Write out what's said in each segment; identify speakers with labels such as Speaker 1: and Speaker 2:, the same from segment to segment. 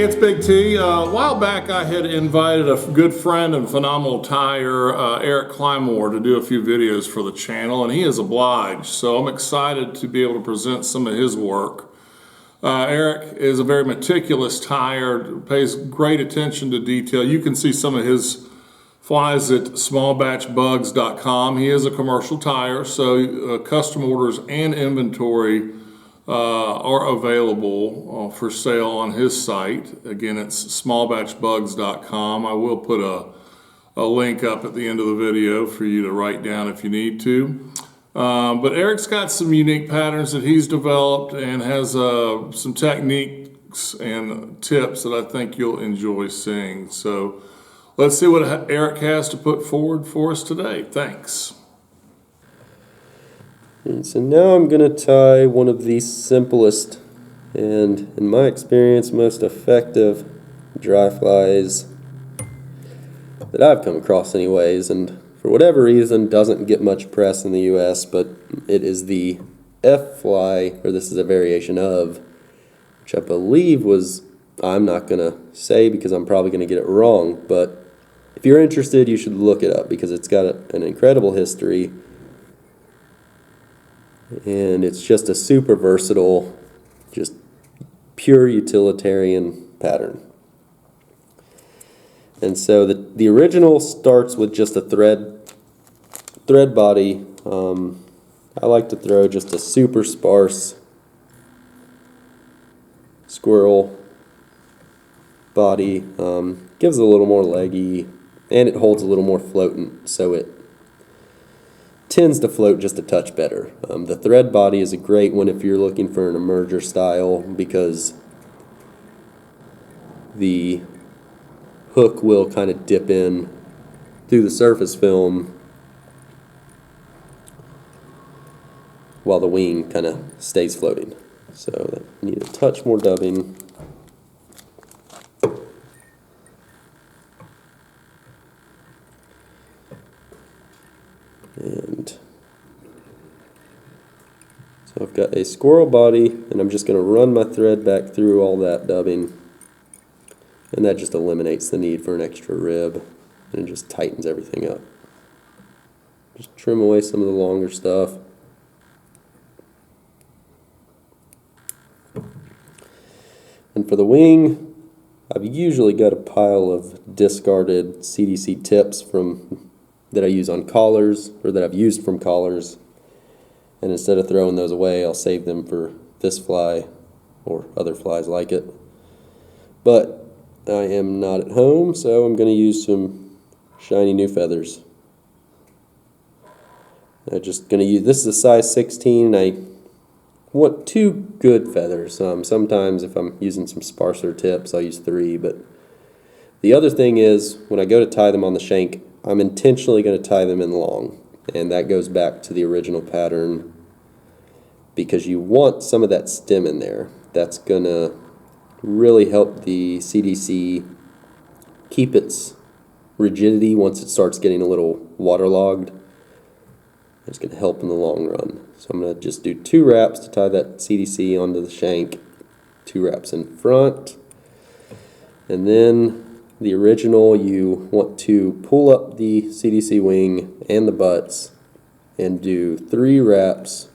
Speaker 1: Hey, it's Big T. A while back I had invited a good friend and phenomenal tyer, Erik Clymore, to do a few videos for the channel, and he is obliged. So I'm excited to be able to present some of his work. Erik is a very meticulous tyer, pays great attention to detail. You can see some of his flies at smallbatchbugs.com. He is a commercial tyer, so custom orders and inventory are available for sale on his site. Again, it's smallbatchbugs.com. I will put a link up at the end of the video for you to write down if you need to. But Erik's got some unique patterns that he's developed and has some techniques and tips that I think you'll enjoy seeing. So let's see what Erik has to put forward for us today. Thanks.
Speaker 2: And so now I'm going to tie one of the simplest and, in my experience, most effective dry flies that I've come across anyways, and for whatever reason doesn't get much press in the US, but it is the F fly, or this is a variation of, which I believe was, I'm not going to say because I'm probably going to get it wrong, but if you're interested you should look it up because it's got an incredible history. And it's just a super versatile, just pure utilitarian pattern. And so the original starts with just a thread body. I like to throw just a super sparse squirrel body. Gives it a little more leggy, and it holds a little more floatant, so it tends to float just a touch better. The thread body is a great one if you're looking for an emerger style because the hook will kind of dip in through the surface film while the wing kind of stays floating. So you need a touch more dubbing. And so I've got a squirrel body, and I'm just going to run my thread back through all that dubbing, and that just eliminates the need for an extra rib, and it just tightens everything up. Just trim away some of the longer stuff. And for the wing, I've usually got a pile of discarded CDC tips that I use on collars, or that I've used from collars, and instead of throwing those away, I'll save them for this fly or other flies like it. But I am not at home, so I'm going to use some shiny new feathers. I'm just going to use, this is a size 16, and I want 2 good feathers. Sometimes if I'm using some sparser tips, I'll use 3, but the other thing is, when I go to tie them on the shank, I'm intentionally going to tie them in long, and that goes back to the original pattern because you want some of that stem in there. That's going to really help the CDC keep its rigidity once it starts getting a little waterlogged. It's going to help in the long run. So I'm going to just do 2 wraps to tie that CDC onto the shank, 2 wraps in front, and then the original, you want to pull up the CDC wing and the butts and do 3 wraps,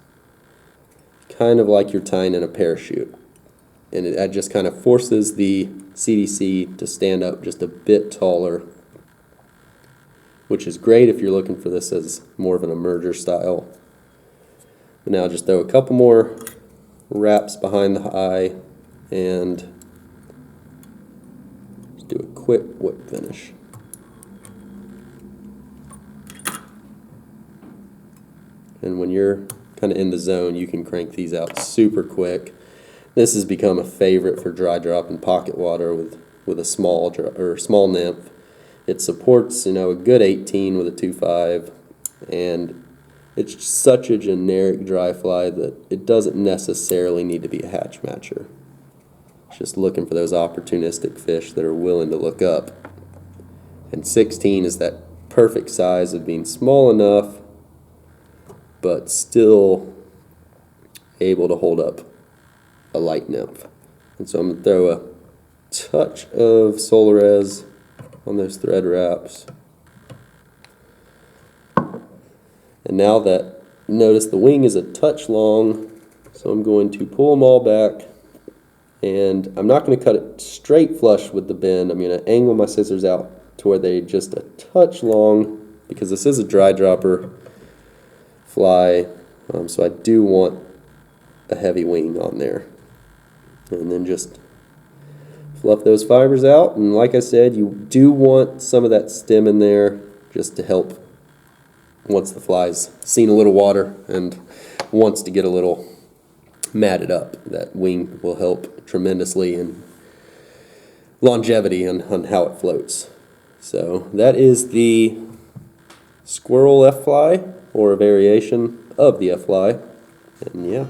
Speaker 2: kind of like you're tying in a parachute. And it just kind of forces the CDC to stand up just a bit taller, which is great if you're looking for this as more of an emerger style. But now just throw a couple more wraps behind the eye and do a quick whip finish. And when you're kind of in the zone, you can crank these out super quick. This has become a favorite for dry drop and pocket water with a small nymph. It supports, a good 18 with a 2.5, and it's such a generic dry fly that it doesn't necessarily need to be a hatch matcher. Just looking for those opportunistic fish that are willing to look up. And 16 is that perfect size of being small enough but still able to hold up a light nymph. And so I'm going to throw a touch of Solarez on those thread wraps. And now that, notice the wing is a touch long, so I'm going to pull them all back, and I'm not going to cut it straight flush with the bend. I'm going to angle my scissors out to where they're just a touch long, because this is a dry dropper fly, so I do want a heavy wing on there. And then just fluff those fibers out, and like I said, you do want some of that stem in there just to help once the fly's seen a little water and wants to get a little matted up. That wing will help tremendously in longevity on how it floats. So that is the squirrel F-fly, or a variation of the F-fly, and yeah.